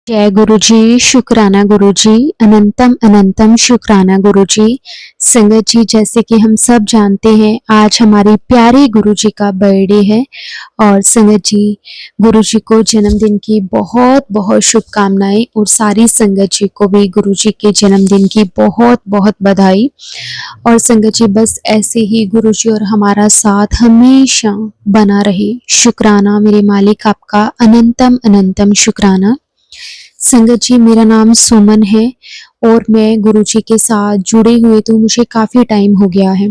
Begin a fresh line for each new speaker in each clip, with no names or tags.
जय गुरु जी, शुक्राना गुरु जी, अनंतम अनंतम शुक्राना गुरु जी। संगत जी, जैसे कि हम सब जानते हैं, आज हमारे प्यारे गुरु जी का बर्थडे है और संगत जी, गुरु जी को जन्मदिन की बहुत बहुत शुभकामनाएं और सारी संगत जी को भी गुरु जी के जन्मदिन की बहुत बहुत बधाई। और संगत जी, बस ऐसे ही गुरु जी और हमारा साथ हमेशा बना रहे। शुक्राना मेरे मालिक, आपका अनंतम अनंतम शुक्राना। संगत जी, मेरा नाम सुमन है और मैं गुरुजी के साथ जुड़े हुए तो मुझे काफ़ी टाइम हो गया है।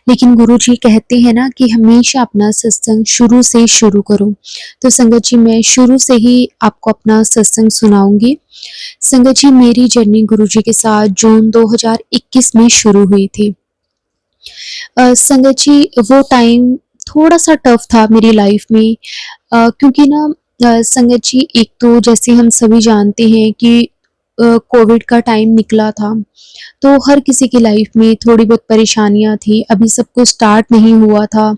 लेकिन गुरुजी कहते हैं ना कि हमेशा अपना सत्संग शुरू से शुरू करो। तो संगत जी, मैं शुरू से ही आपको अपना सत्संग सुनाऊँगी। संगत जी, मेरी जर्नी गुरुजी के साथ जून 2021 में शुरू हुई थी। संगत जी, वो टाइम थोड़ा-सा टफ था मेरी लाइफ में, क्योंकि ना संगत जी, एक तो जैसे हम सभी जानते हैं कि कोविड का टाइम निकला था, तो हर किसी की लाइफ में थोड़ी बहुत परेशानियाँ थी। अभी सब कुछ स्टार्ट नहीं हुआ था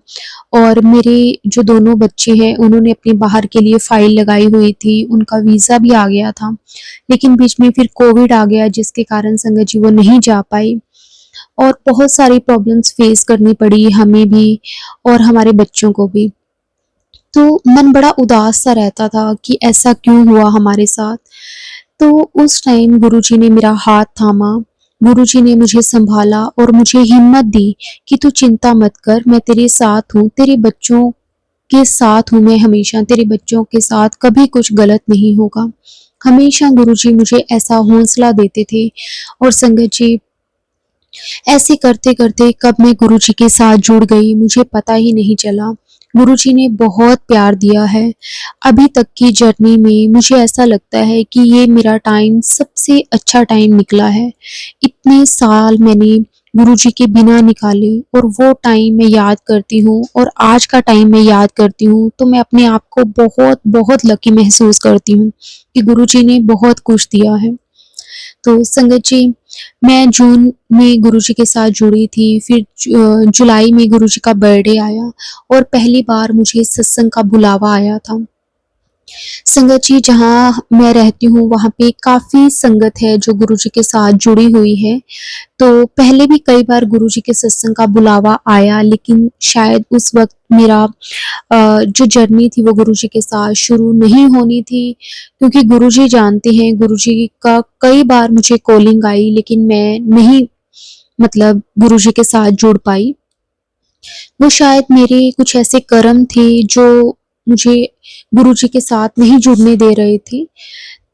और मेरे जो दोनों बच्चे हैं, उन्होंने अपने बाहर के लिए फ़ाइल लगाई हुई थी, उनका वीज़ा भी आ गया था। लेकिन बीच में फिर कोविड आ गया, जिसके कारण संगत जी वो नहीं जा पाई और बहुत सारी प्रॉब्लम्स फेस करनी पड़ी हमें भी और हमारे बच्चों को भी। तो मन बड़ा उदास सा रहता था कि ऐसा क्यों हुआ हमारे साथ। तो उस टाइम गुरुजी ने मेरा हाथ थामा, गुरुजी ने मुझे सँभाला और मुझे हिम्मत दी कि तू चिंता मत कर, मैं तेरे साथ हूँ, तेरे बच्चों के साथ हूँ मैं हमेशा, तेरे बच्चों के साथ कभी कुछ गलत नहीं होगा। हमेशा गुरुजी मुझे ऐसा हौसला देते थे और संगत जी, ऐसे करते-करते कब मैं गुरुजी के साथ जुड़ गई, मुझे पता ही नहीं चला। गुरुजी ने बहुत प्यार दिया है। अभी तक की जर्नी में मुझे ऐसा लगता है कि ये मेरा टाइम सबसे अच्छा टाइम निकला है। इतने साल मैंने गुरुजी के बिना निकाले और वो टाइम मैं याद करती हूँ और आज का टाइम मैं याद करती हूँ, तो मैं अपने आप को बहुत-बहुत लकी महसूस करती हूँ कि गुरुजी ने बहुत कुछ दिया है। तो संगत जी, मैं जून में गुरुजी के साथ जुड़ी थी, फिर जुलाई में गुरुजी का बर्थडे आया और पहली बार मुझे सत्संग का बुलावा आया था। संगत जी, जहाँ मैं रहती हूँ वहाँ पे काफ़ी संगत है जो गुरुजी के साथ जुड़ी हुई है। तो पहले भी कई बार गुरुजी के सत्संग का बुलावा आया, लेकिन शायद उस वक़्त मेरा जो जर्नी थी वो गुरुजी के साथ शुरू नहीं होनी थी, क्योंकि गुरुजी जानते हैं, गुरुजी का कई बार मुझे कॉलिंग आई, लेकिन मैं नहीं मतलब गुरुजी के साथ जुड़ पाई। वो शायद मेरे कुछ ऐसे कर्म थे जो मुझे गुरुजी के साथ नहीं जुड़ने दे रहे थे।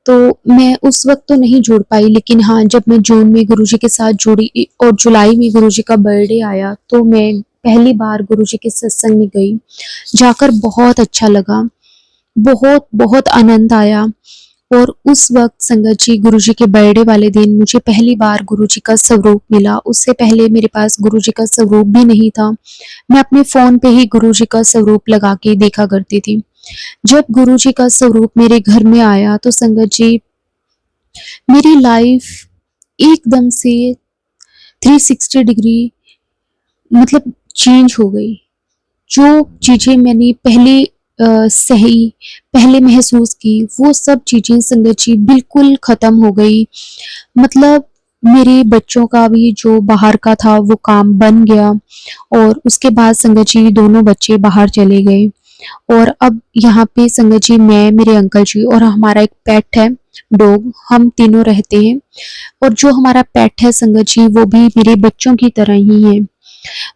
तो मैं उस वक़्त तो नहीं जुड़ पाई, लेकिन हाँ, जब मैं जून में गुरुजी के साथ जुड़ी और जुलाई में गुरुजी का बर्थडे आया, तो मैं पहली बार गुरुजी के सत्संग में गई। जाकर बहुत अच्छा लगा, बहुत आनंद आया और उस वक़्त संगत जी, गुरुजी के बर्थडे वाले दिन मुझे पहली बार गुरुजी का स्वरूप मिला। उससे पहले मेरे पास गुरुजी का स्वरूप भी नहीं था। मैं अपने फ़ोन पे ही गुरुजी का स्वरूप लगा के देखा करती थी। जब गुरुजी का स्वरूप मेरे घर में आया, तो संगत जी, मेरी लाइफ एकदम से 360 डिग्री मतलब चेंज हो गई। जो चीज़ें मैंने पहले महसूस की, वो सब चीज़ें संगत जी बिल्कुल ख़त्म हो गई। मतलब मेरे बच्चों का भी जो बाहर का था वो काम बन गया और उसके बाद संगत जी दोनों बच्चे बाहर चले गए और अब यहाँ पे संगत जी, मैं, मेरे अंकल जी और हमारा एक पेट है, डॉग, हम तीनों रहते हैं। और जो हमारा पेट है संगत जी, वो भी मेरे बच्चों की तरह ही है।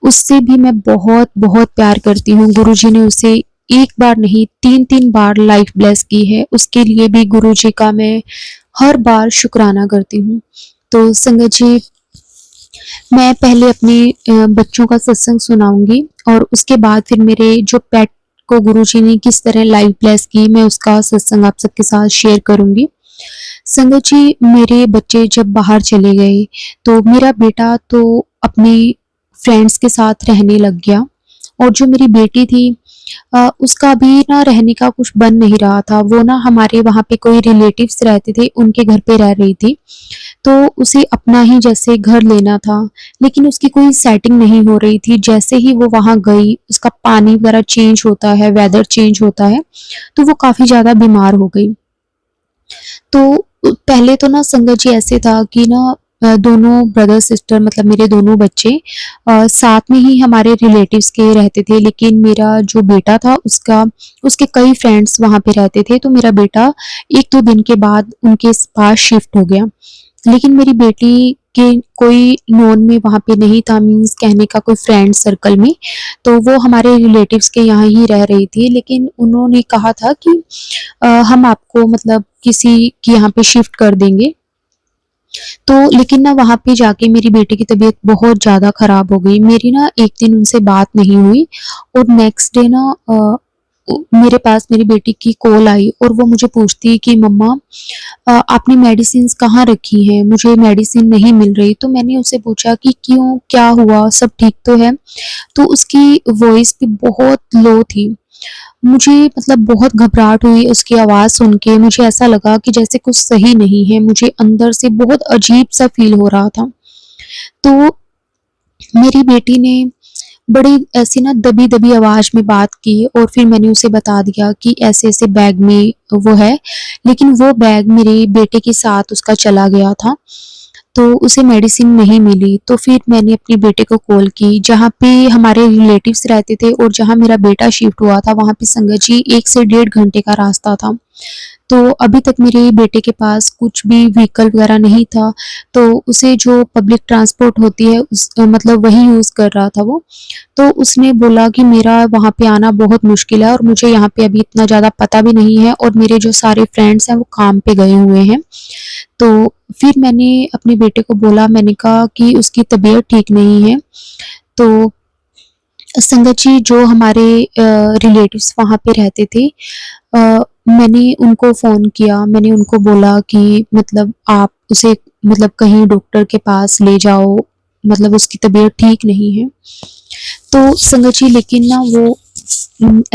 उससे भी मैं बहुत प्यार करती हूँ। गुरुजी ने उसे एक बार नहीं 3-3 बार लाइफ ब्लेस की है। उसके लिए भी गुरुजी का मैं हर बार शुक्राना करती हूँ। तो संगत जी, मैं पहले अपने बच्चों का सत्संग सुनाऊँगी और उसके बाद फिर मेरे जो पेट को गुरुजी ने किस तरह लाइफ ब्लेस की, मैं उसका सत्संग आप सबके साथ शेयर करूँगी। संगत जी, मेरे बच्चे जब बाहर चले गए, तो मेरा बेटा तो अपने फ्रेंड्स के साथ रहने लग गया और जो मेरी बेटी थी, उसका भी ना रहने का कुछ बन नहीं रहा था। वो ना हमारे वहाँ पे कोई रिलेटिव्स रहते थे, उनके घर पे रह रही थी। तो उसे अपना ही जैसे घर लेना था, लेकिन उसकी कोई सेटिंग नहीं हो रही थी। जैसे ही वो वहाँ गई, उसका पानी वगैरह चेंज होता है, वेदर चेंज होता है, तो वो काफ़ी ज़्यादा बीमार हो गई। तो पहले तो ना संगत जी ऐसे था कि ना दोनों ब्रदर सिस्टर मतलब मेरे दोनों बच्चे साथ में ही हमारे रिलेटिव्स के रहते थे, लेकिन मेरा जो बेटा था उसका उसके कई फ्रेंड्स वहाँ पे रहते थे, तो मेरा बेटा 1-2 दिन के बाद उनके पास शिफ्ट हो गया। लेकिन मेरी बेटी के कोई नोन में वहाँ पे नहीं था, मीन्स कहने का कोई फ्रेंड सर्कल में, तो वो हमारे रिलेटिव्स के यहाँ ही रह रही थी। लेकिन उन्होंने कहा था कि हम आपको मतलब किसी के यहाँ पे शिफ्ट कर देंगे। तो लेकिन ना वहाँ पे जाके मेरी बेटी की तबीयत बहुत ज़्यादा ख़राब हो गई। मेरी ना एक दिन उनसे बात नहीं हुई और नेक्स्ट डे ना मेरे पास मेरी बेटी की कॉल आई और वो मुझे पूछती है कि मम्मा आपने मेडिसिन्स कहाँ रखी हैं? मुझे मेडिसिन नहीं मिल रही। तो मैंने उससे पूछा कि क्यों? क्या हुआ? सब ठीक तो है? तो उसकी वॉइस भी बहुत लो थी। मुझे मतलब बहुत घबराहट हुई उसकी आवाज़ सुन के, मुझे ऐसा लगा कि जैसे कुछ सही नहीं है, मुझे अंदर से बहुत अजीब-सा फ़ील हो रहा था। तो मेरी बेटी ने बड़ी ऐसी ना दबी-दबी आवाज़ में बात की और फिर मैंने उसे बता दिया कि ऐसे-ऐसे बैग में वो है, लेकिन वो बैग मेरे बेटे के साथ उसका चला गया था। तो उसे मेडिसिन नहीं मिली, तो फिर मैंने अपने बेटे को कॉल की, जहाँ पे हमारे रिलेटिव्स रहते थे और जहाँ मेरा बेटा शिफ्ट हुआ था, वहाँ पे संगत जी 1 से डेढ़ घंटे का रास्ता था। तो अभी तक मेरे बेटे के पास कुछ भी व्हीकल वगैरह नहीं था, तो उसे जो पब्लिक ट्रांसपोर्ट होती है मतलब वही यूज़ कर रहा था वो। तो उसने बोला कि मेरा वहाँ पे आना बहुत मुश्किल है और मुझे यहाँ पे अभी इतना ज़्यादा पता भी नहीं है और मेरे जो सारे फ्रेंड्स हैं वो काम पे गए हुए हैं। तो फिर मैंने अपने बेटे को बोला, मैंने कहा कि उसकी तबीयत ठीक नहीं है। तो संगत जी जो हमारे रिलेटिव्स वहाँ पे रहते थे, मैंने उनको फ़ोन किया, मैंने उनको बोला कि मतलब आप उसे मतलब कहीं डॉक्टर के पास ले जाओ, मतलब उसकी तबीयत ठीक नहीं है। तो संगत जी लेकिन ना वो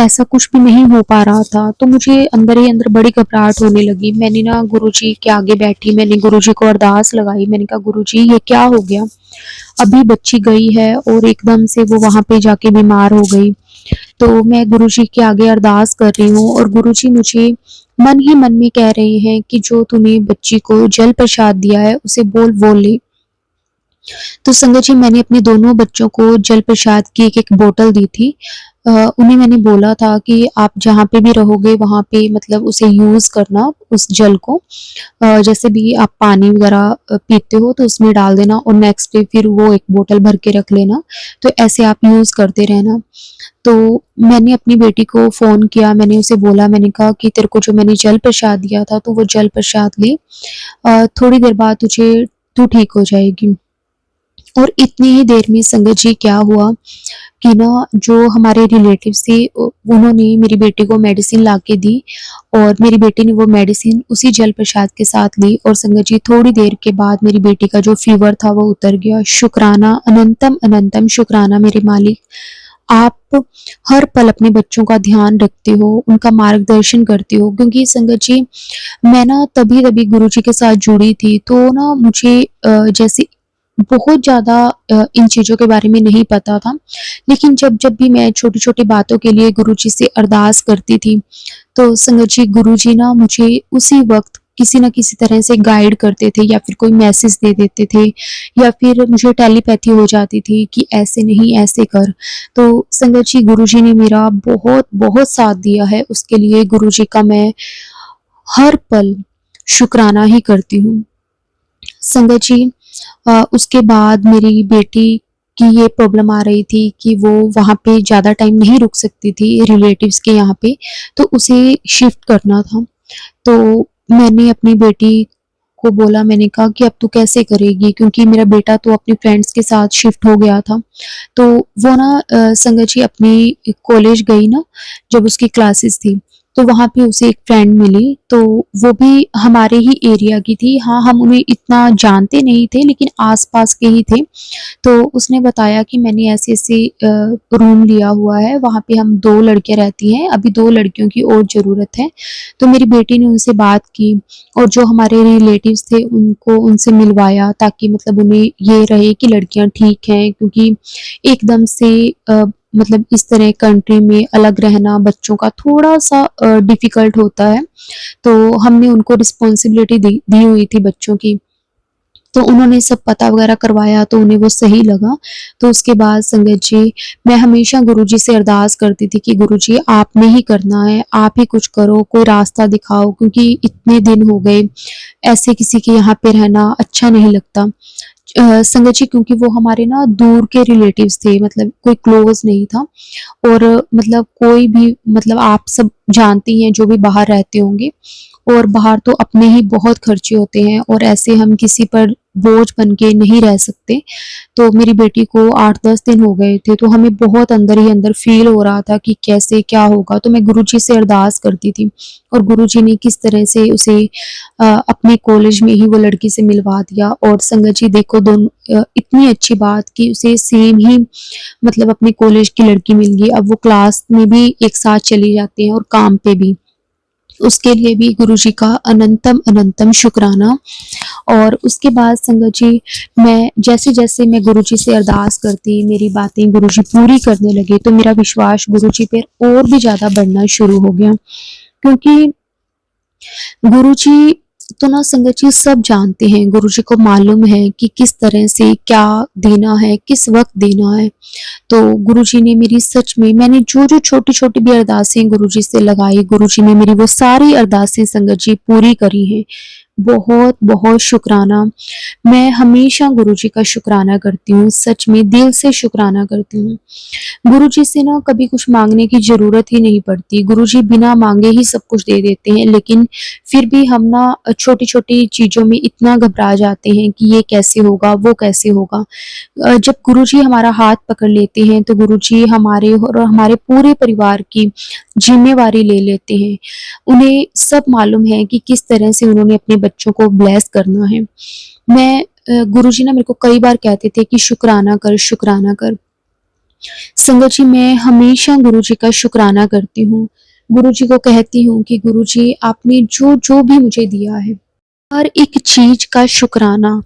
ऐसा कुछ भी नहीं हो पा रहा था, तो मुझे अंदर ही अंदर बड़ी घबराहट होने लगी। मैंने ना गुरुजी के आगे बैठी, मैंने गुरुजी को अरदास लगाई, मैंने कहा गुरुजी ये क्या हो गया? अभी बच्ची गई है और एकदम से वो वहाँ पे जाके बीमार हो गई। तो मैं गुरुजी के आगे अरदास कर रही हूँ और गुरुजी मुझे मन ही मन में कह रहे हैं कि जो तूने बच्ची को जल प्रसाद दिया है उसे बोल वो ले। तो संगत जी मैंने अपने दोनों बच्चों को जल प्रसाद की एक-एक बोतल दी थी। उन्हें मैंने बोला था कि आप जहाँ पे भी रहोगे वहाँ पे मतलब उसे यूज़ करना उस जल को। जैसे भी आप पानी वगैरह पीते हो तो उसमें डाल देना और नेक्स्ट डे फिर वो 1 बोतल भर के रख लेना। तो ऐसे आप यूज़ करते रहना। तो मैंने अपनी बेटी को फ़ोन किया, मैंने उसे बोला, मैंने कहा कि तेरे को जो मैंने जल प्रसाद दिया था तो वो जल प्रसाद ले। थोड़ी देर बाद तू ठीक हो जाएगी। और इतनी ही देर में संगत जी क्या हुआ कि ना जो हमारे रिलेटिव्स थे उन्होंने मेरी बेटी को मेडिसिन ला के दी और मेरी बेटी ने वो मेडिसिन उसी जल प्रसाद के साथ ली और संगत जी थोड़ी देर के बाद मेरी बेटी का जो फ़ीवर था वो उतर गया। शुक्राना, अनंतम अनंतम शुक्राना मेरे मालिक। आप हर पल अपने बच्चों का ध्यान रखते हो, उनका मार्गदर्शन करते हो क्योंकि संगत जी मैं ना तभी-तभी गुरुजी के साथ जुड़ी थी, तो ना मुझे जैसे बहुत ज़्यादा इन चीज़ों के बारे में नहीं पता था। लेकिन जब भी मैं छोटी-छोटी बातों के लिए गुरुजी से अरदास करती थी, तो संगत जी गुरुजी ना मुझे उसी वक़्त किसी न किसी तरह से गाइड करते थे या फिर कोई मैसेज दे देते थे या फिर मुझे टेलीपैथी हो जाती थी कि ऐसे नहीं ऐसे कर। तो संगत जी गुरुजी ने मेरा बहुत-बहुत साथ दिया है, उसके लिए गुरुजी का मैं हर पल शुकराना ही करती हूँ। संगत जी उसके बाद मेरी बेटी की ये प्रॉब्लम आ रही थी कि वो वहाँ पे ज़्यादा टाइम नहीं रुक सकती थी रिलेटिव्स के यहाँ पे, तो उसे शिफ्ट करना था। तो मैंने अपनी बेटी को बोला, मैंने कहा कि अब तू कैसे करेगी? क्योंकि मेरा बेटा तो अपने फ्रेंड्स के साथ शिफ्ट हो गया था। तो वो ना संगत जी अपनी कॉलेज गई ना, जब उसकी क्लासेस थी, तो वहाँ पे उसे एक फ्रेंड मिली, तो वो भी हमारे ही एरिया की थी। हाँ, हम उन्हें इतना जानते नहीं थे लेकिन आस-पास के ही थे। तो उसने बताया कि मैंने ऐसे-ऐसे रूम लिया हुआ है, वहाँ पे हम 2 लड़कियाँ रहती हैं, अभी 2 लड़कियों की और ज़रूरत है। तो मेरी बेटी ने उनसे बात की और जो हमारे रिलेटिव्स थे उनको उनसे मिलवाया ताकि मतलब उन्हें ये रहे कि लड़कियाँ ठीक हैं क्योंकि एकदम से मतलब इस तरह कंट्री में अलग रहना बच्चों का थोड़ा-सा डिफ़िकल्ट होता है। तो हमने उनको रिस्पॉन्सिबिलिटी दी दी हुई थी बच्चों की। तो उन्होंने सब पता वगैरह करवाया तो उन्हें वो सही लगा। तो उसके बाद संगत जी, मैं हमेशा गुरुजी से अरदास करती थी कि गुरुजी आपने ही करना है, आप ही कुछ करो, कोई रास्ता दिखाओ क्योंकि इतने दिन हो गए, ऐसे किसी के यहाँ पे रहना अच्छा नहीं लगता। संगत जी क्योंकि वो हमारे ना दूर के रिलेटिव्स थे, मतलब कोई क्लोज़ नहीं था और मतलब कोई भी, मतलब आप सब जानती हैं जो भी बाहर रहते होंगे, और बाहर तो अपने ही बहुत खर्चे होते हैं और ऐसे हम किसी पर बोझ बन के नहीं रह सकते। तो मेरी बेटी को 8-10 दिन हो गए थे, तो हमें बहुत अंदर ही अंदर फ़ील हो रहा था कि कैसे क्या होगा? तो मैं गुरुजी से अरदास करती थी और गुरुजी ने किस तरह से उसे अपने कॉलेज में ही वो लड़की से मिलवा दिया। और संगत जी देखो इतनी अच्छी बात कि उसे सेम ही मतलब अपने कॉलेज की लड़की मिल गई। अब वो क्लास में भी एक साथ चली जाते हैं और काम पे भी। उसके लिए भी गुरुजी का अनंतम अनंतम शुक्राना। और उसके बाद संगत जी, मैं जैसे-जैसे मैं गुरुजी से अरदास करती, मेरी बातें गुरुजी पूरी करने लगे, तो मेरा विश्वास गुरुजी पे और भी ज़्यादा बढ़ना शुरू हो गया। क्योंकि गुरुजी तो ना संगत जी सब जानते हैं, गुरुजी को मालूम है कि किस तरह से क्या देना है, किस वक़्त देना है। तो गुरुजी ने मेरी सच में मैंने जो-जो छोटी-छोटी भी अरदासें गुरुजी से लगाई, गुरुजी ने मेरी वो सारी अरदासें संगत जी पूरी करी हैं। बहुत-बहुत शुकराना। मैं हमेशा गुरुजी का शुकराना करती हूँ, सच में दिल से शुकराना करती हूँ। गुरुजी से ना कभी कुछ माँगने की ज़रूरत ही नहीं पड़ती, गुरुजी बिना माँगे ही सब कुछ दे देते हैं, लेकिन फिर भी हम ना छोटी-छोटी चीज़ों में इतना घबरा जाते हैं कि ये कैसे होगा, वो कैसे होगा। जब गुरुजी हमारा हाथ पकड़ लेते हैं, तो गुरुजी हमारे और हमारे पूरे परिवार की ज़िम्मेवारी ले लेते हैं। उन्हें सब मालूम है कि किस तरह से उन्होंने अपने बच्चों को ब्लेस करना है। गुरुजी ना मेरे को कई बार कहते थे कि शुकराना कर, शुकराना कर। संगत जी मैं हमेशा गुरुजी का शुकराना करती हूँ। गुरुजी को कहती हूँ कि गुरुजी आपने जो-जो भी मुझे दिया है, हर एक चीज़ का शुकराना,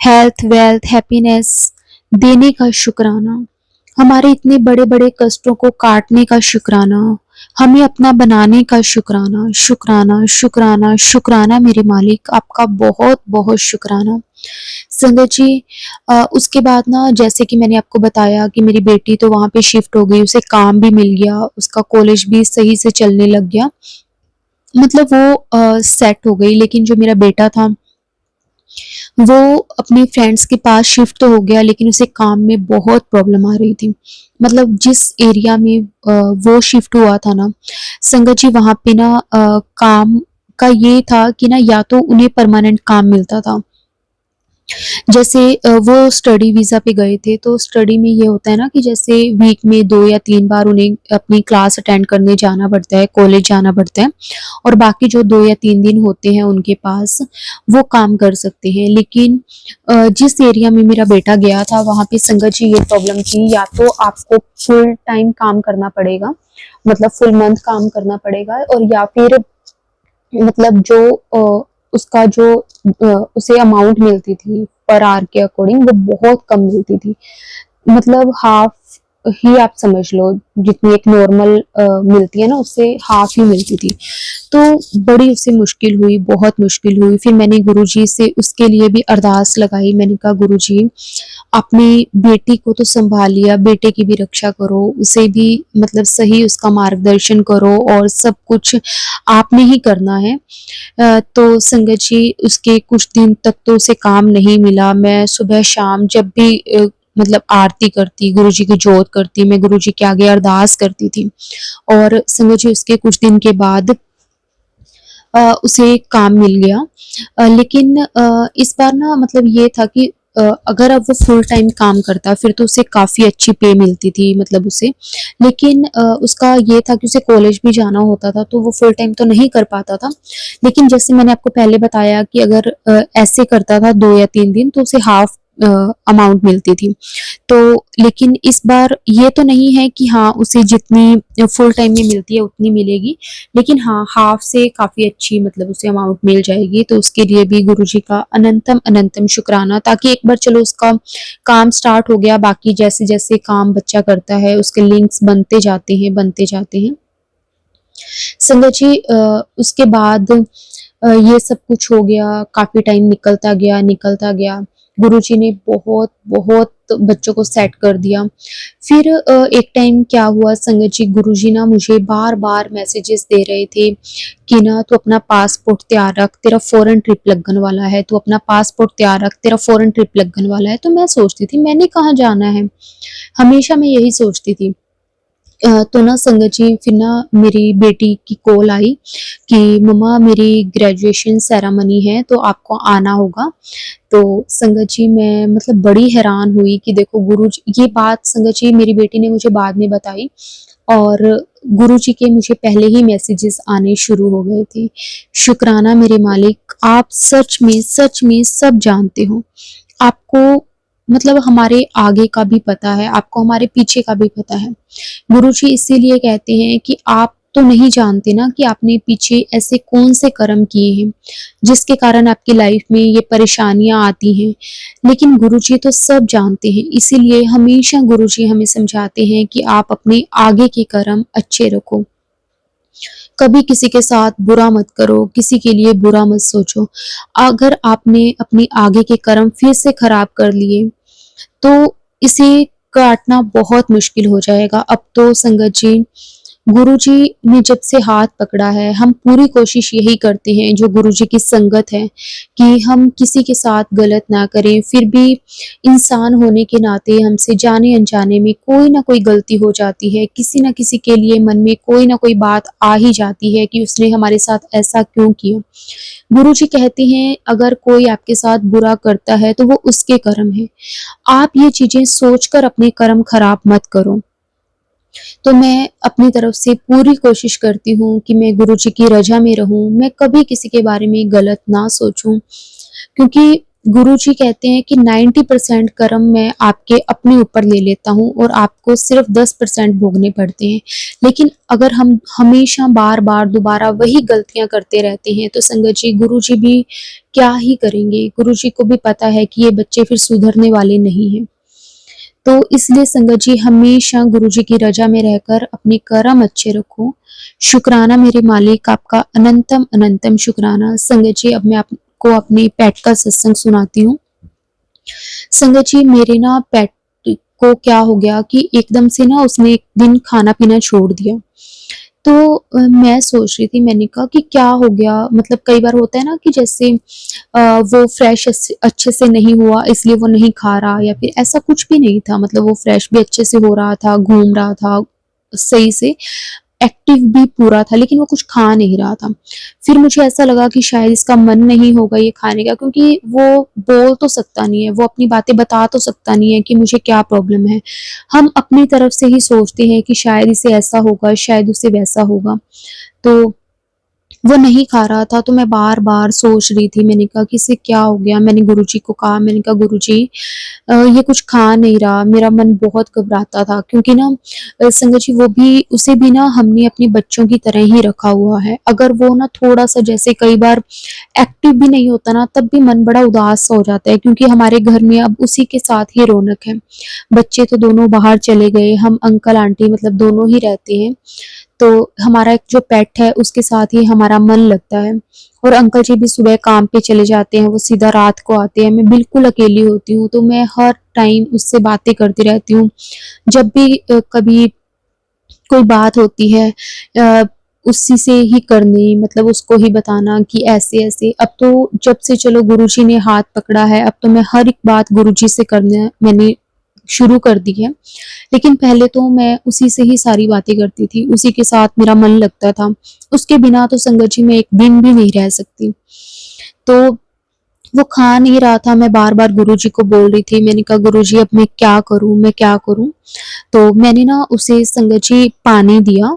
हेल्थ, वेल्थ, हैप्पीनेस देने का शुकराना, हमारे इतने बड़े-बड़े कष्टों को काटने का शुकराना, हमें अपना बनाने का शुकराना, शुकराना, शुकराना, शुकराना मेरे मालिक, आपका बहुत-बहुत शुकराना। संगत जी उसके बाद ना जैसे कि मैंने आपको बताया कि मेरी बेटी तो वहाँ पे शिफ्ट हो गई, उसे काम भी मिल गया, उसका कॉलेज भी सही से चलने लग गया। मतलब वो सेट हो गई, लेकिन जो मेरा बेटा था, वो अपने फ्रेंड्स के पास शिफ्ट तो हो गया, लेकिन उसे काम में बहुत प्रॉब्लम आ रही थी। मतलब जिस एरिया में वो शिफ्ट हुआ था ना, संगत जी वहाँ पे ना काम का ये था कि ना या तो उन्हें परमानेंट काम मिलता था, जैसे वो स्टडी वीज़ा पे गए थे, तो स्टडी में ये होता है ना कि जैसे वीक में 2 या 3 बार उन्हें अपनी क्लास अटेंड करने जाना पड़ता है, कॉलेज जाना पड़ता है, और बाकी जो 2 या 3 दिन होते हैं उनके पास, वो काम कर सकते हैं। लेकिन जिस एरिया में मेरा बेटा गया था, वहाँ पे संगत जी ये प्रॉब्लम थी, या तो आपको फुल टाइम काम करना पड़ेगा, मतलब फुल मंथ काम करना पड़ेगा, और या फिर मतलब जो उसका जो उसे अमाउंट मिलती थी पर आवर के अकॉर्डिंग, वो बहुत कम मिलती थी। मतलब हाफ ही आप समझ लो, जितनी एक नॉर्मल मिलती है ना, उससे हाफ ही मिलती थी। तो बड़ी उससे मुश्किल हुई, बहुत मुश्किल हुई। फिर मैंने गुरुजी से उसके लिए भी अरदास लगाई। मैंने कहा गुरुजी अपनी बेटी को तो सँभाल लिया, बेटे की भी रक्षा करो, उसे भी मतलब सही उसका मार्गदर्शन करो, और सब कुछ आपने ही करना है। तो संगत जी उसके कुछ दिन तक तो उसे काम नहीं मिला। मैं सुबह-शाम जब भी मतलब आरती करती, गुरुजी की जोत करती, मैं गुरुजी के आगे अरदास करती थी, और संगत जी उसके कुछ दिन के बाद उसे काम मिल गया। लेकिन इस बार ना मतलब ये था कि अगर अब वो फुल टाइम काम करता फिर तो उसे काफ़ी अच्छी पे मिलती थी, मतलब उसे। लेकिन उसका ये था कि उसे कॉलेज भी जाना होता था, तो वो फुल टाइम तो नहीं कर पाता था। लेकिन जैसे मैंने आपको पहले बताया कि अगर ऐसे करता था 2 या 3 दिन, तो उसे हाफ अमाउंट मिलती थी। तो लेकिन इस बार ये तो नहीं है कि हाँ, उसे जितनी फुल टाइम में मिलती है उतनी मिलेगी, लेकिन हाँ, हाफ से काफ़ी अच्छी मतलब उसे अमाउंट मिल जाएगी। तो उसके लिए भी गुरुजी का अनंतम अनंतम शुक्राना, ताकि एक बार चलो उसका काम स्टार्ट हो गया, बाकी जैसे-जैसे काम बच्चा करता है उसके लिंक्स बनते जाते हैं, बनते जाते हैं। संगत जी उसके बाद ये सब कुछ हो गया, काफ़ी टाइम निकलता गया, निकलता गया। गुरुजी ने बहुत-बहुत बच्चों को सेट कर दिया। फिर एक टाइम क्या हुआ संगत जी, गुरुजी ना मुझे बार-बार मैसेजेस दे रहे थे कि ना तू अपना पासपोर्ट तैयार रख, तेरा फ़ॉरेन ट्रिप लगन वाला है, तू अपना पासपोर्ट तैयार रख, तेरा फ़ॉरेन ट्रिप लगन वाला है। तो मैं सोचती थी मैंने कहाँ जाना है? हमेशा मैं यही सोचती थी। तो ना संगत जी फिर ना मेरी बेटी की कॉल आई कि मम्मा मेरी ग्रेजुएशन सेरेमनी है तो आपको आना होगा। तो संगत जी मैं मतलब बड़ी हैरान हुई कि देखो गुरुजी, ये बात संगत जी मेरी बेटी ने मुझे बाद में बताई, और गुरुजी के मुझे पहले ही मैसेजेस आने शुरू हो गए थे। शुक्राना मेरे मालिक, आप सच में सब जानते हो। आपको मतलब हमारे आगे का भी पता है, आपको हमारे पीछे का भी पता है। गुरुजी इसीलिए कहते हैं कि आप तो नहीं जानते ना कि आपने पीछे ऐसे कौन से कर्म किए हैं, जिसके कारण आपकी लाइफ में ये परेशानियाँ आती हैं। लेकिन गुरुजी तो सब जानते हैं, इसीलिए हमेशा गुरुजी हमें समझाते हैं कि आप अपने आगे के कर्म अच्छे रखो। कभी किसी के साथ बुरा मत करो, किसी के लिए बुरा मत सोचो। अगर आपने अपने आगे के कर्म फिर से खराब कर लिए, तो इसे काटना बहुत मुश्किल हो जाएगा। अब तो संगत जी, गुरुजी ने जब से हाथ पकड़ा है, हम पूरी कोशिश यही करते हैं जो गुरुजी की संगत है, कि हम किसी के साथ गलत ना करें। फिर भी इंसान होने के नाते हमसे जाने-अनजाने में कोई ना कोई गलती हो जाती है। किसी न किसी के लिए मन में कोई ना कोई बात आ ही जाती है कि उसने हमारे साथ ऐसा क्यों किया? गुरुजी कहते हैं अगर कोई आपके साथ बुरा करता है तो वो उसके कर्म हैं। आप ये चीज़ें सोचकर अपने कर्म खराब मत करो। तो मैं अपनी तरफ से पूरी कोशिश करती हूँ कि मैं गुरुजी की रज़ा में रहूँ, मैं कभी किसी के बारे में गलत ना सोचूँ। क्योंकि गुरुजी कहते हैं कि 90% कर्म मैं आपके अपने ऊपर ले लेता हूँ और आपको सिर्फ़ 10% भोगने पड़ते हैं। लेकिन अगर हम हमेशा बार-बार दोबारा वही गलतियाँ करते रहते हैं, तो संगत जी गुरुजी भी क्या ही करेंगे? गुरुजी को भी पता है कि ये बच्चे फिर सुधरने वाले नहीं हैं। तो इसलिए संगत जी हमेशा गुरुजी की रज़ा में रहकर अपने कर्म अच्छे रखो। शुक्राना मेरे मालिक, आपका अनंतम अनंतम शुक्राना। संगत जी अब मैं आपको अपने पेट का सत्संग सुनाती हूँ। संगत जी मेरे ना पेट को क्या हो गया कि एकदम से ना उसने एक दिन खाना-पीना छोड़ दिया। तो मैं सोच रही थी, मैंने कहा कि क्या हो गया? मतलब कई बार होता है ना कि जैसे वो फ्रेश अच्छे से नहीं हुआ इसलिए वो नहीं खा रहा, या फिर ऐसा कुछ भी नहीं था, मतलब वो फ्रेश भी अच्छे से हो रहा था, घूम रहा था सही से, एक्टिव भी पूरा था, लेकिन वो कुछ खा नहीं रहा था। फिर मुझे ऐसा लगा कि शायद इसका मन नहीं होगा ये खाने का, क्योंकि वो बोल तो सकता नहीं है, वो अपनी बातें बता तो सकता नहीं है कि मुझे क्या प्रॉब्लम है। हम अपनी तरफ से ही सोचते हैं कि शायद इसे ऐसा होगा, शायद उसे वैसा होगा। तो वो नहीं खा रहा था, तो मैं बार-बार सोच रही थी, मैंने कहा कि इसे क्या हो गया? मैंने गुरुजी को कहा, मैंने कहा गुरुजी ये कुछ खा नहीं रहा, मेरा मन बहुत घबराता था, क्योंकि ना संगत जी वो भी, उसे भी ना हमने अपने बच्चों की तरह ही रखा हुआ है। अगर वो ना थोड़ा-सा जैसे कई बार एक्टिव भी नहीं होता ना, तब भी मन बड़ा उदास सा हो जाता है, क्योंकि हमारे घर में अब उसी के साथ ही रौनक है। बच्चे तो दोनों बाहर चले गए, हम अंकल-आंटी मतलब दोनों ही रहते हैं। तो हमारा एक जो पेट है उसके साथ ही हमारा मन लगता है, और अंकल जी भी सुबह काम पे चले जाते हैं, वो सीधा रात को आते हैं, मैं बिल्कुल अकेली होती हूँ, तो मैं हर टाइम उससे बातें करती रहती हूँ। जब भी कभी कोई बात होती है अ, उसी से ही करनी, मतलब उसको ही बताना कि ऐसे-ऐसे। अब तो जब से चलो गुरुजी ने हाथ पकड़ा है, अब तो मैं हर एक बात गुरुजी से करना मैंने शुरू कर दी है। लेकिन पहले तो मैं उसी से ही सारी बातें करती थी, उसी के साथ मेरा मन लगता था। उसके बिना तो संगत जी मैं एक दिन भी नहीं रह सकती। तो वो खा नहीं रहा था, मैं बार-बार गुरुजी को बोल रही थी, मैंने कहा गुरुजी अब मैं क्या करूँ, मैं क्या करूँ? तो मैंने ना उसे संगत जी पानी दिया,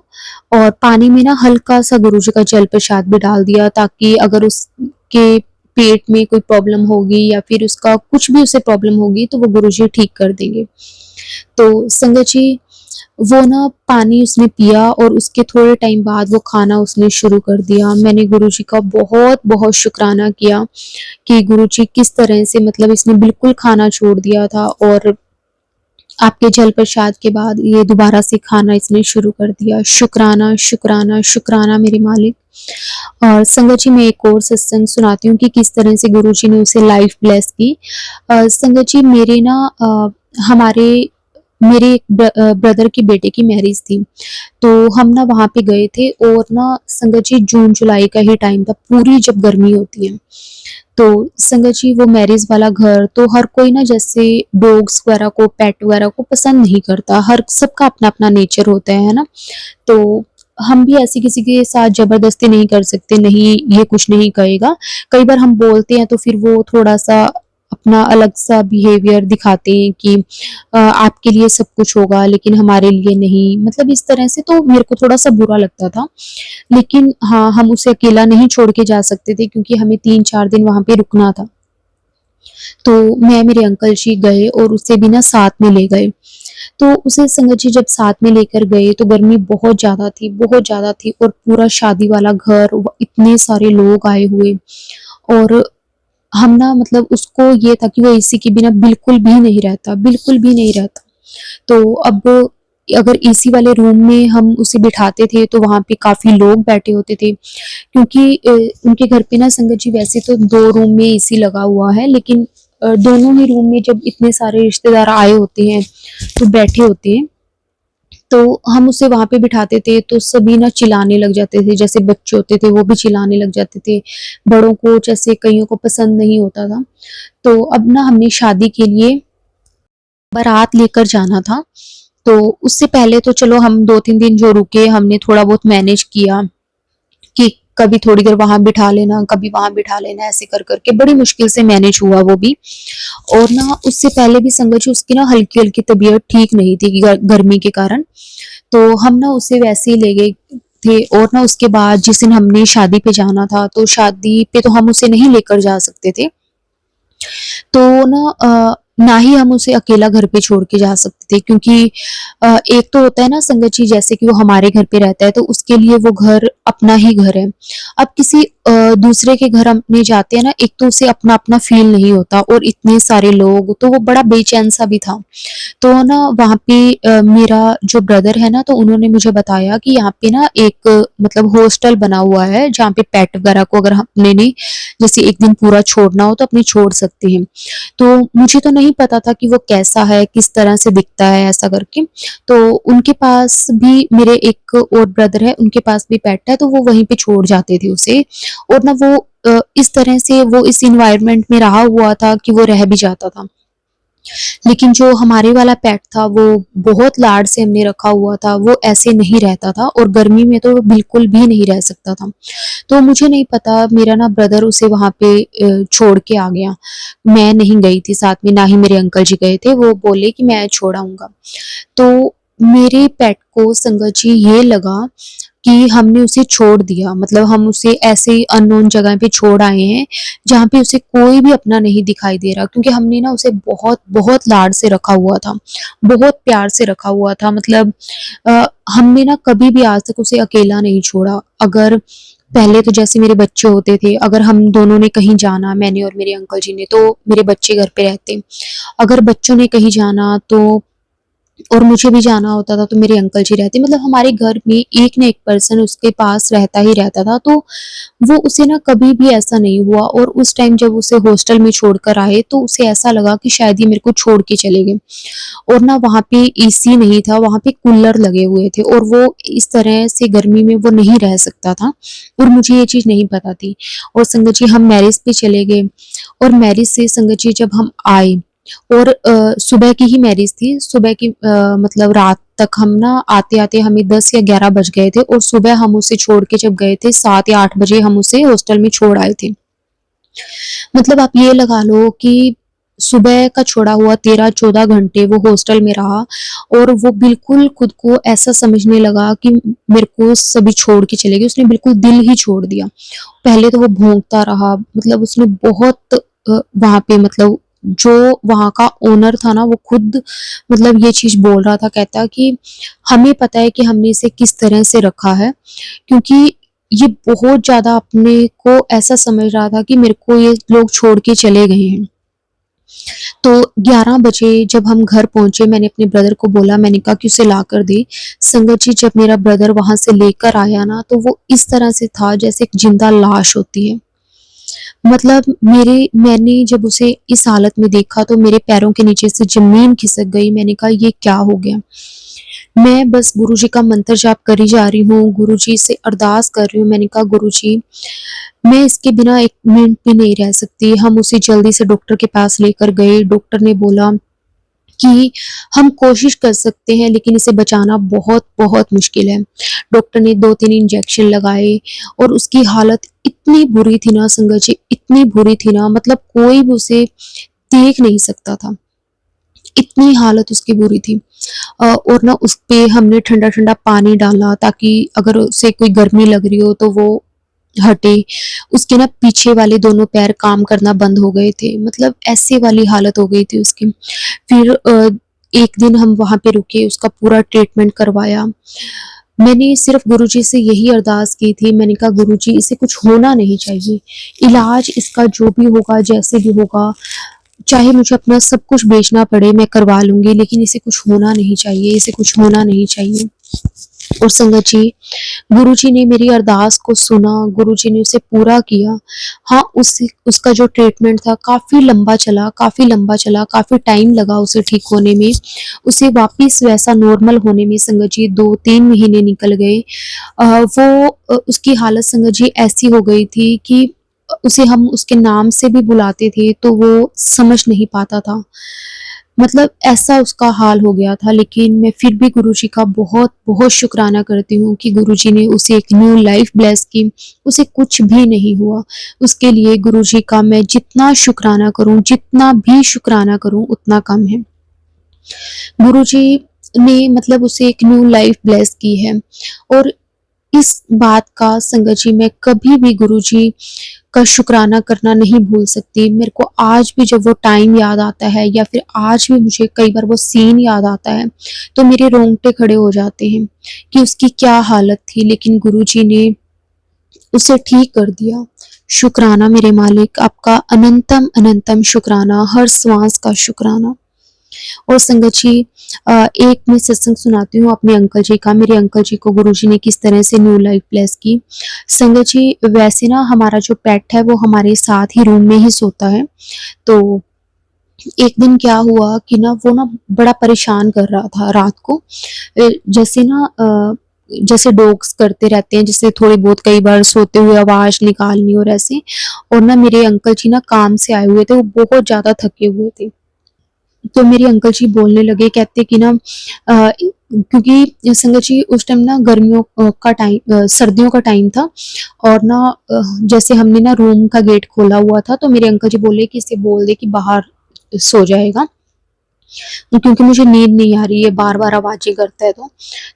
और पानी में ना हल्का-सा गुरुजी का जल प्रसाद भी डाल दिया, ताकि अगर उसके पेट में कोई प्रॉब्लम होगी या फिर उसका कुछ भी उसे प्रॉब्लम होगी तो वो गुरुजी ठीक कर देंगे। तो संगत जी, वो ना पानी उसने पिया और उसके थोड़े टाइम बाद वो खाना उसने शुरू कर दिया। मैंने गुरुजी का बहुत-बहुत शुकराना किया कि गुरुजी किस तरह से मतलब इसने बिल्कुल खाना छोड़ दिया था और आपके जल प्रसाद के बाद ये दोबारा से खाना इसने शुरू कर दिया। शुकराना, शुकराना, शुकराना मेरे मालिक। और संगत जी, मैं एक और सत्संग सुनाती हूँ कि किस तरह से गुरुजी ने उसे लाइफ ब्लेस की। संगत जी, हमारे मेरे एक ब्रदर के बेटे की मैरिज थी, तो हम ना वहाँ पे गए थे और ना संगत जी जून-जुलाई का ही टाइम था, पूरी जब गर्मी होती है। तो संगत जी वो मैरिज वाला घर तो हर कोई ना जैसे डॉग्स वगैरह को, पेट वगैरह को पसंद नहीं करता, हर सबका अपना-अपना नेचर होता है ना? तो हम भी ऐसे किसी के साथ ज़बरदस्ती नहीं कर सकते, नहीं ये कुछ नहीं कहेगा। कई बार हम बोलते हैं तो फिर वो थोड़ा-सा अपना अलग-सा बिहेवियर दिखाते हैं कि आपके लिए सब कुछ होगा लेकिन हमारे लिए नहीं, मतलब इस तरह से तो मेरे को थोड़ा-सा बुरा लगता था। लेकिन हाँ, हम उसे अकेला नहीं छोड़ के जा सकते थे क्योंकि हमें 3-4 दिन वहाँ पे रुकना था। तो मैं, मेरे अंकल जी गए और उसे भी ना साथ में ले गए। तो उसे संगत जी जब साथ में लेकर गए तो गर्मी बहुत ज़्यादा थी और पूरा शादी वाला घर व इतने सारे लोग आए हुए और हम ना मतलब उसको ये था कि वो एसी के बिना बिल्कुल भी नहीं रहता। तो अब अगर एसी वाले रूम में हम उसे बिठाते थे तो वहाँ पे काफ़ी लोग बैठे होते थे क्योंकि उनके घर पे ना संगत जी वैसे तो 2 रूम में एसी लगा हुआ है लेकिन दोनों ही रूम में जब इतने सारे रिश्तेदार आए होते हैं, तो बैठे होते हैं, तो हम उसे वहाँ पे बिठाते थे तो सभी ना चिल्लाने लग जाते थे, जैसे बच्चे होते थे वो भी चिल्लाने लग जाते थे। बड़ों को जैसे कइयों को पसंद नहीं होता था। तो अब ना हमने शादी के लिए बारात लेकर जाना था, तो उससे पहले तो चलो हम 2-3 दिन जो रुके हमने थोड़ा बहुत मैनेज किया कि कभी थोड़ी देर वहाँ बिठा लेना, कभी वहाँ बिठा लेना, ऐसे कर के बड़ी मुश्किल से मैनेज हुआ वो भी। और ना उससे पहले भी संगत जी उसकी ना हल्की-हल्की तबीयत ठीक नहीं थी गर्मी के कारण, तो हम ना उसे वैसे ही ले गए थे और ना उसके बाद जिस दिन हमने शादी पे जाना था, तो शादी पे तो हम उसे नहीं लेकर जा सकते थे। तो ना ही हम उसे अकेला घर पे छोड़ के जा सकते थे क्योंकि एक तो होता है ना संगत जी जैसे कि वो हमारे घर पे रहता है तो उसके लिए वो घर अपना ही घर है। अब किसी दूसरे के घर हमने जाते हैं ना, एक तो उसे अपना-अपना फ़ील नहीं होता और इतने सारे लोग, तो वो बड़ा बेचैन-सा भी था। तो ना वहाँ पे मेरा जो ब्रदर है ना तो उन्होंने मुझे बताया कि यहाँ पे ना एक मतलब हॉस्टल बना हुआ है जहाँ पे पेट वगैरह को अगर हमने ने जैसे एक दिन पूरा छोड़ना हो तो अपने छोड़ सकते हैं। तो मुझे तो नहीं पता था कि वो कैसा है, किस तरह से दिखता है ऐसा करके। तो उनके पास भी मेरे एक और ब्रदर है, उनके पास भी पेट है तो वो वहीं पे छोड़ जाते थे उसे और ना वो इस तरह से वो इस एनवायरनमेंट में रहा हुआ था कि वो रह भी जाता था। लेकिन जो हमारे वाला पेट था वो बहुत लाड से हमने रखा हुआ था, वो ऐसे नहीं रहता था और गर्मी में तो वो बिल्कुल भी नहीं रह सकता था। तो मुझे नहीं पता मेरा ना ब्रदर उसे वहाँ पे छोड़ के आ गया। मैं नहीं गई थी साथ में, ना ही मेरे अंकल जी गए थे, वो बोले कि मैं छोड़ आऊँगा। तो मेरे पेट को संगत जी ये लगा कि हमने उसे छोड़ दिया, मतलब हम उसे ऐसे ही अननोन जगह पे छोड़ आए हैं, जहाँ पे उसे कोई भी अपना नहीं दिखाई दे रहा क्योंकि हमने ना उसे बहुत लाड से रखा हुआ था, बहुत प्यार से रखा हुआ था मतलब हमने ना कभी भी आज तक उसे अकेला नहीं छोड़ा। अगर पहले तो जैसे मेरे बच्चे होते थे, अगर हम दोनों ने कहीं जाना, मैंने और मेरे अंकल जी ने, तो मेरे बच्चे घर पे रहते। अगर बच्चों ने कहीं जाना तो और मुझे भी जाना होता था तो मेरे अंकल जी रहते, मतलब हमारे घर में एक ना एक पर्सन उसके पास रहता ही रहता था। तो वो उसे ना कभी भी ऐसा नहीं हुआ और उस टाइम जब उसे हॉस्टल में छोड़कर आए तो उसे ऐसा लगा कि शायद ये मेरे को छोड़ के चले गए और ना वहाँ पे एसी नहीं था, वहाँ पे कूलर लगे हुए थे और वो इस तरह से गर्मी में वो नहीं रह सकता था और मुझे ये चीज़ नहीं पता थी। और संगत जी हम मैरिज पे चले गए और मैरिज से संगत जी जब हम आए और सुबह की ही मैरिज थी, सुबह की मतलब रात तक हम ना आते-आते हमें 10 या 11 बज गए थे और सुबह हम उसे छोड़ के जब गए थे 7 या 8 बजे हम उसे हॉस्टल में छोड़ आए थे। मतलब आप ये लगा लो कि सुबह का छोड़ा हुआ 13-14 घंटे वो हॉस्टल में रहा और वो बिल्कुल खुद को ऐसा समझने लगा कि मेरे को सभी छोड़ के चले गए। उसने बिल्कुल दिल ही छोड़ दिया। पहले तो वो भौंकता रहा, मतलब उसने बहुत वहाँ पे मतलब जो वहाँ का ओनर था ना वो खुद मतलब ये चीज़ बोल रहा था, कहता कि हमें पता है कि हमने इसे किस तरह से रखा है, क्योंकि ये बहुत ज़्यादा अपने को ऐसा समझ रहा था कि मेरे को ये लोग छोड़ के चले गए हैं। तो 11 बजे जब हम घर पहुँचे, मैंने अपने ब्रदर को बोला, मैंने कहा कि उसे ला कर दे। संगत जी, जब मेरा ब्रदर वहाँ से लेकर आया ना, तो वो इस तरह से था जैसे एक जिंदा लाश होती है। मतलब मैंने जब उसे इस हालत में देखा तो मेरे पैरों के नीचे से ज़मीन खिसक गई। मैंने कहा ये क्या हो गया? मैं बस गुरुजी का मंत्र जाप करी जा रही हूँ, गुरुजी से अरदास कर रही हूँ। मैंने कहा गुरुजी, मैं इसके बिना 1 मिनट भी नहीं रह सकती। हम उसे जल्दी से डॉक्टर के पास लेकर गए। डॉक्टर ने बोला कि हम कोशिश कर सकते हैं लेकिन इसे बचाना बहुत-बहुत मुश्किल है। डॉक्टर ने 2-3 इंजेक्शन लगाए और उसकी हालत इतनी बुरी थी ना संगत जी, इतनी बुरी थी ना, मतलब कोई भी उसे देख नहीं सकता था। इतनी हालत उसकी बुरी थी। और ना उस पे हमने ठंडा-ठंडा पानी डाला ताकि अगर उसे कोई गर्मी लग रही हो तो वो हटे। उसके ना पीछे वाले दोनों पैर काम करना बंद हो गए थे, मतलब ऐसे वाली हालत हो गई थी उसकी। फिर एक दिन हम वहाँ पे रुके, उसका पूरा ट्रीटमेंट करवाया। मैंने सिर्फ़ गुरुजी से यही अरदास की थी, मैंने कहा गुरुजी इसे कुछ होना नहीं चाहिए। इलाज इसका जो भी होगा, जैसे भी होगा, चाहे मुझे अपना सब कुछ बेचना पड़े मैं करवा लूँगी, लेकिन इसे कुछ होना नहीं चाहिए, इसे कुछ होना नहीं चाहिए। और संगत जी, गुरुजी ने मेरी अरदास को सुना, गुरुजी ने उसे पूरा किया। हाँ, उसका जो ट्रीटमेंट था काफ़ी लंबा चला, काफ़ी टाइम लगा उसे ठीक होने में। उसे वापस वैसा नॉर्मल होने में संगत जी 2-3 महीने निकल गए। उसकी हालत संगत जी ऐसी हो गई थी कि उसे हम उसके नाम से भी बुलाते थे तो वो समझ नहीं पाता था। मतलब ऐसा उसका हाल हो गया था, लेकिन मैं फिर भी गुरुजी का बहुत-बहुत शुक्राना करती हूँ कि गुरुजी ने उसे एक न्यू लाइफ़ ब्लेस की, उसे कुछ भी नहीं हुआ। उसके लिए गुरुजी का मैं जितना भी शुक्राना करूँ उतना कम है। गुरुजी ने मतलब उसे एक न्यू लाइफ़ ब्लेस की है और इस बात का संगत जी मैं कभी भी गुरुजी का शुक्राना करना नहीं भूल सकती। मेरे को आज भी जब वो टाइम याद आता है या फिर आज भी मुझे कई बार वो सीन याद आता है, तो मेरे रोंगटे खड़े हो जाते हैं कि उसकी क्या हालत थी, लेकिन गुरुजी ने उसे ठीक कर दिया। शुक्राना मेरे मालिक, आपका अनंतम शुक्राना, हर श्वास का शुक्राना। और संगत जी, एक मैं सत्संग सुनाती हूँ अपने अंकल जी का। मेरे अंकल जी को गुरुजी ने किस तरह से न्यू लाइफ ब्लेस की। संगत जी, वैसे ना हमारा जो पेट है वो हमारे साथ ही रूम में ही सोता है। तो एक दिन क्या हुआ कि ना वो ना बड़ा परेशान कर रहा था रात को। जैसे ना जैसे डॉग्स करते रहते हैं, जैसे थोड़ी बहुत कई बार सोते हुए आवाज़ निकालनी और ऐसे। और ना मेरे अंकल जी ना काम से आए हुए थे, वो बहुत ज़्यादा थके हुए थे। तो मेरे अंकल जी बोलने लगे, कहते कि ना क्योंकि संगत जी उस टाइम ना गर्मियों का टाइम सर्दियों का टाइम था और ना जैसे हमने ना रूम का गेट खोला हुआ था तो मेरे अंकल जी बोले कि इसे बोल दे कि बाहर सो जाएगा, क्योंकि मुझे नींद नहीं आ रही है, बार-बार आवाज़ें करता है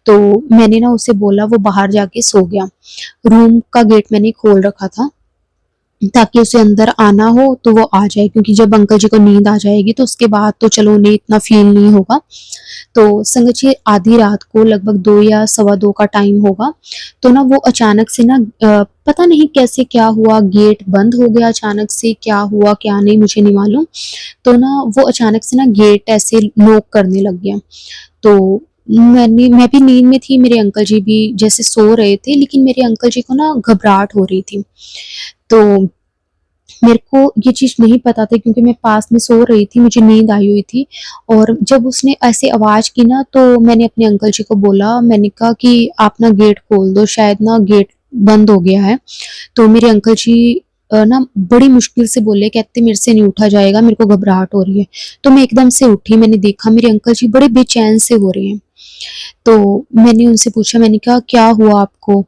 तो मैंने ना उसे बोला, वो बाहर जाके सो गया। रूम का गेट मैंने खोल रखा था ताकि उसे अंदर आना हो तो वो आ जाए, क्योंकि जब अंकल जी को नींद आ जाएगी तो उसके बाद तो चलो उन्हें इतना फ़ील नहीं होगा। तो संगत जी, आधी रात को लगभग 2 या सवा 2 का टाइम होगा, तो ना वो अचानक से ना पता नहीं कैसे क्या हुआ, गेट बंद हो गया अचानक से, क्या हुआ क्या नहीं मुझे नहीं मालूम। तो ना वो अचानक से ना गेट ऐसे नॉक करने लग गया। तो मैं भी नींद में थी, मेरे अंकल जी भी जैसे सो रहे थे, लेकिन मेरे अंकल जी को ना घबराहट हो रही थी। तो मेरे को ये चीज़ नहीं पता था क्योंकि मैं पास में सो रही थी, मुझे नींद आई हुई थी। और जब उसने ऐसे आवाज़ की ना तो मैंने अपने अंकल जी को बोला, मैंने कहा कि आप ना गेट खोल दो, शायद ना गेट बंद हो गया है। तो मेरे अंकल जी ना बड़ी मुश्किल से बोले, कहते मेरे से नहीं उठा जाएगा, मेरे को घबराहट हो रही है। तो मैं एकदम से उठी, मैंने देखा मेरे अंकल जी बड़े बेचैन से हो रहे हैं। तो मैंने उनसे पूछा, मैंने कहा क्या हुआ आपको?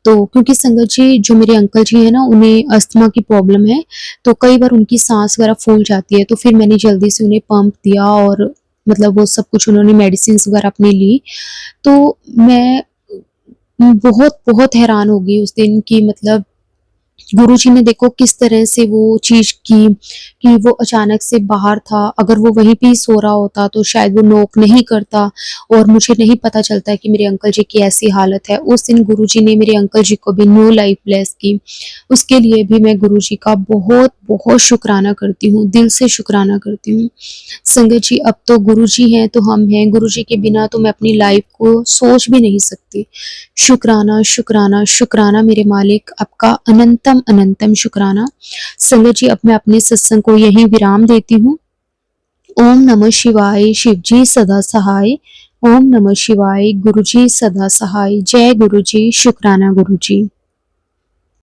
तो क्योंकि संगत जी जो मेरे अंकल जी हैं ना उन्हें अस्थमा की प्रॉब्लम है, तो कई बार उनकी साँस वगैरह फूल जाती है, तो फिर मैंने जल्दी से उन्हें पंप दिया और मतलब वो सब कुछ उन्होंने मेडिसिन्स वगैरह अपनी ली। तो मैं बहुत हैरान हो गई उस दिन कि मतलब गुरुजी ने देखो किस तरह से वो चीज़ की कि वो अचानक से बाहर था, अगर वो वहीं पे ही सो रहा होता तो शायद वो नॉक नहीं करता और मुझे नहीं पता चलता कि मेरे अंकल जी की ऐसी हालत है। उस दिन गुरुजी ने मेरे अंकल जी को भी न्यू लाइफ ब्लेस की। उसके लिए भी मैं गुरुजी का बहुत शुक्राना करती हूँ, दिल से शुक्राना करती हूँ। संगत जी अब तो गुरुजी हैं तो हम हैं, गुरुजी के बिना तो मैं अपनी लाइफ को सोच भी नहीं सकती। शुक्राना, शुक्राना, शुक्राना मेरे मालिक, आपका अनंतम अनंतम शुक्राना। संगत जी अब मैं अपने सत्संग को यहीं विराम देती हूँ। ओम नमः शिवाय, शिव जी सदा सहाय। ओम नमः शिवाय, गुरु जी सदा सहाय। जय गुरु जी, शुक्राना गुरु जी।